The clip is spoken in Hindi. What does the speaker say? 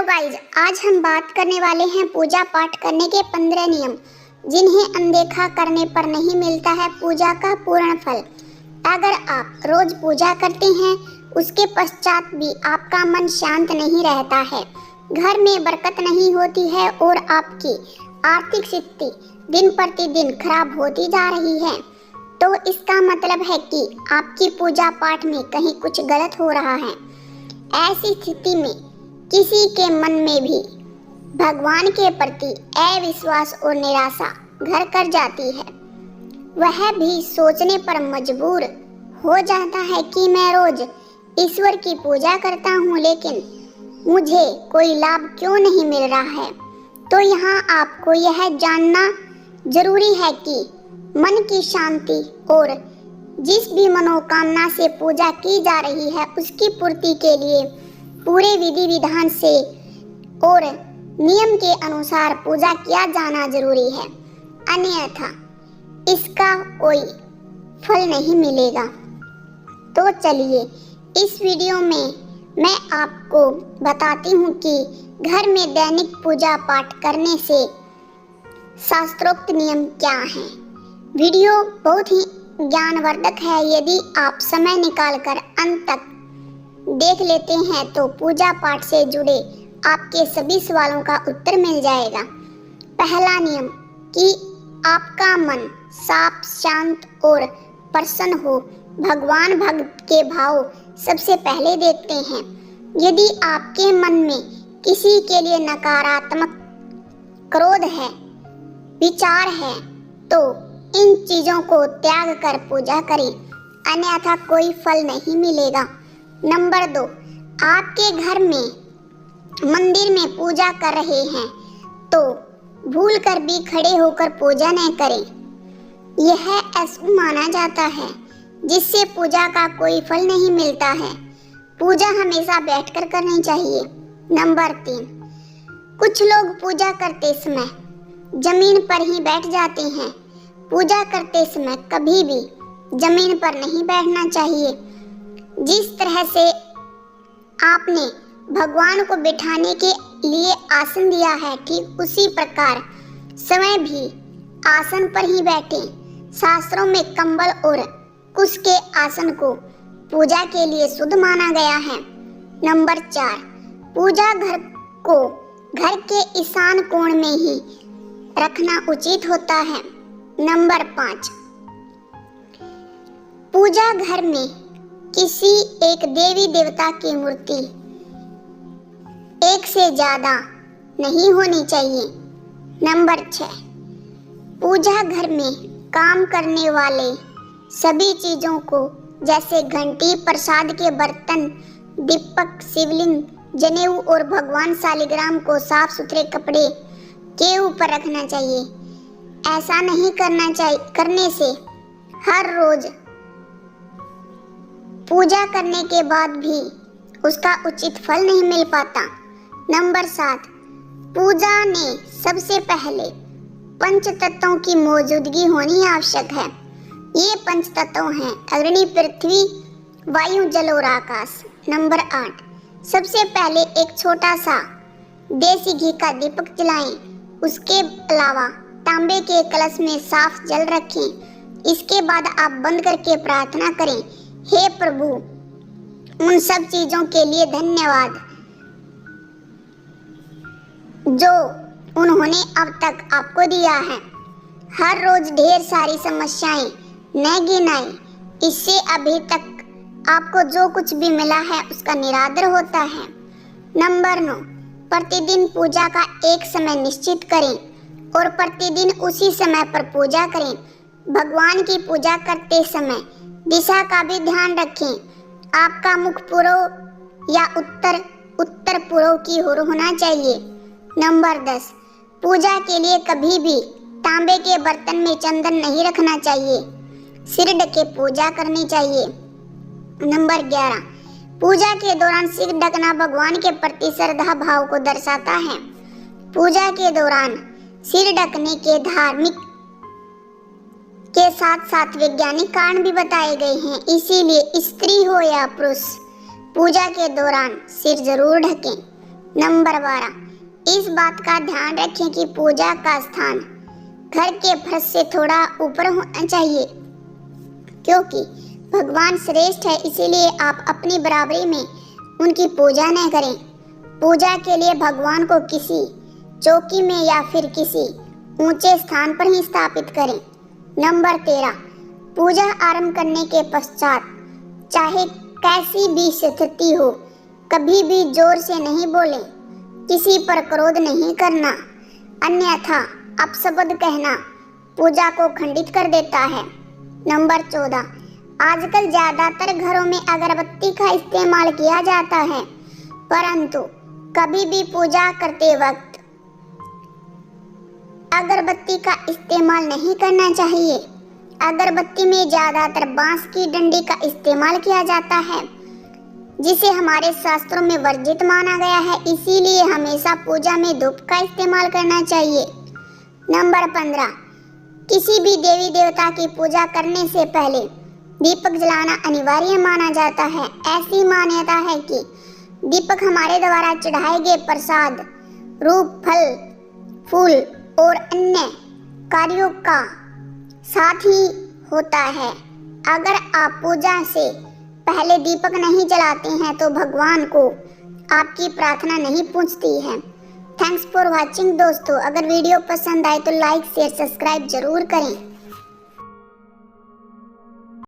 गाइज, आज हम बात करने वाले हैं पूजा पाठ करने के 15 नियम जिन्हें अनदेखा करने पर नहीं मिलता है पूजा का पूर्ण फल। अगर आप रोज पूजा करते हैं उसके पश्चात भी आपका मन शांत नहीं रहता है, घर में बरकत नहीं होती है और आपकी आर्थिक स्थिति दिन प्रतिदिन खराब होती जा रही है, तो इसका मतलब है कि आपकी पूजा पाठ में कहीं कुछ गलत हो रहा है। ऐसी स्थिति में किसी के मन में भी भगवान के प्रति अविश्वास और निराशा घर कर जाती है। वह भी सोचने पर मजबूर हो जाता है कि मैं रोज ईश्वर की पूजा करता हूँ लेकिन मुझे कोई लाभ क्यों नहीं मिल रहा है। तो यहाँ आपको यह जानना जरूरी है कि मन की शांति और जिस भी मनोकामना से पूजा की जा रही है उसकी पूर्ति के लिए पूरे विधि विधान से और नियम के अनुसार पूजा किया जाना जरूरी है, अन्यथा इसका कोई फल नहीं मिलेगा। तो चलिए इस वीडियो में मैं आपको बताती हूँ कि घर में दैनिक पूजा पाठ करने से शास्त्रोक्त नियम क्या हैं। वीडियो बहुत ही ज्ञानवर्धक है। यदि आप समय निकालकर अंत तक देख लेते हैं तो पूजा पाठ से जुड़े आपके सभी सवालों का उत्तर मिल जाएगा। पहला नियम कि आपका मन साफ, शांत और प्रसन्न हो। भगवान भक्त के भाव सबसे पहले देखते हैं। यदि आपके मन में किसी के लिए नकारात्मक क्रोध है, विचार है, तो इन चीजों को त्याग कर पूजा करें, अन्यथा कोई फल नहीं मिलेगा। नंबर 2, आपके घर में मंदिर में पूजा कर रहे हैं तो भूल कर भी खड़े होकर पूजा न करें। यह अशुभ माना जाता है जिससे पूजा का कोई फल नहीं मिलता है। पूजा हमेशा बैठकर करनी चाहिए। नंबर 3, कुछ लोग पूजा करते समय जमीन पर ही बैठ जाते हैं। पूजा करते समय कभी भी जमीन पर नहीं बैठना चाहिए। जिस तरह से आपने भगवान को बिठाने के लिए आसन दिया है, ठीक उसी प्रकार समय भी आसन पर ही बैठें। शास्त्रों में कंबल और कुश के आसन को पूजा के लिए शुद्ध माना गया है। नंबर 4, पूजा घर को घर के ईशान कोण में ही रखना उचित होता है। नंबर 5, पूजा घर में किसी एक देवी देवता की मूर्ति एक से ज्यादा नहीं होनी चाहिए। नंबर 6, पूजा घर में काम करने वाले सभी चीजों को जैसे घंटी, प्रसाद के बर्तन, दीपक, शिवलिंग, जनेऊ और भगवान शालिग्राम को साफ सुथरे कपड़े के ऊपर रखना चाहिए। ऐसा नहीं करने से हर रोज पूजा करने के बाद भी उसका उचित फल नहीं मिल पाता। नंबर 7, पूजा में सबसे पहले पंच तत्वों की मौजूदगी होनी आवश्यक है। ये पंच तत्व हैं अग्नि, पृथ्वी, वायु, जल और आकाश। नंबर 8, सबसे पहले एक छोटा सा देसी घी का दीपक जलाएं। उसके अलावा तांबे के कलश में साफ जल रखें। इसके बाद आप बंद करके प्रार्थना करें, हे प्रभु, उन सब चीजों के लिए धन्यवाद जो उन्होंने अब तक आपको दिया है। हर रोज ढेर सारी समस्याएं न गिनाएं, इससे अभी तक आपको जो कुछ भी मिला है उसका निरादर होता है। नंबर 9, प्रतिदिन पूजा का एक समय निश्चित करें और प्रतिदिन उसी समय पर पूजा करें। भगवान की पूजा करते समय दिशा का भी ध्यान रखें। आपका मुख पूर्व या उत्तर पूर्व की ओर होना चाहिए। नंबर 10, पूजा के लिए कभी भी तांबे के बर्तन में चंदन नहीं रखना चाहिए। सिर ढके पूजा करनी चाहिए। नंबर 11, पूजा के दौरान सिर ढकना भगवान के प्रति श्रद्धा भाव को दर्शाता है। पूजा के दौरान सिर ढकने के धार्मिक के साथ साथ वैज्ञानिक कारण भी बताए गए हैं, इसीलिए स्त्री हो या पुरुष पूजा के दौरान सिर जरूर ढकें। नंबर 12, इस बात का ध्यान रखें कि पूजा का स्थान घर के फर्श से थोड़ा ऊपर होना चाहिए, क्योंकि भगवान श्रेष्ठ है, इसीलिए आप अपनी बराबरी में उनकी पूजा न करें। पूजा के लिए भगवान को किसी चौकी में या फिर किसी ऊंचे स्थान पर ही स्थापित करें। नंबर 13, पूजा आरंभ करने के पश्चात चाहे कैसी भी स्थिति हो, कभी भी जोर से नहीं बोलें, किसी पर क्रोध नहीं करना, अन्यथा अपशब्द कहना पूजा को खंडित कर देता है। नंबर 14, आजकल ज्यादातर घरों में अगरबत्ती का इस्तेमाल किया जाता है, परंतु कभी भी पूजा करते वक्त अगरबत्ती का इस्तेमाल नहीं करना चाहिए। अगरबत्ती में ज्यादातर बांस की डंडी का इस्तेमाल किया जाता है, जिसे हमारे शास्त्रों में वर्जित माना गया है, इसीलिए हमेशा पूजा में धूप का इस्तेमाल करना चाहिए। नंबर 15, किसी भी देवी देवता की पूजा करने से पहले दीपक जलाना अनिवार्य माना जाता है। ऐसी मान्यता है कि दीपक हमारे द्वारा चढ़ाए गए प्रसाद रूप फल फूल और अन्य कार्यों का साथ ही होता है। अगर आप पूजा से पहले दीपक नहीं जलाते हैं तो भगवान को आपकी प्रार्थना नहीं पहुंचती है। थैंक्स फॉर वॉचिंग दोस्तों। अगर वीडियो पसंद आए तो लाइक शेयर सब्सक्राइब जरूर करें।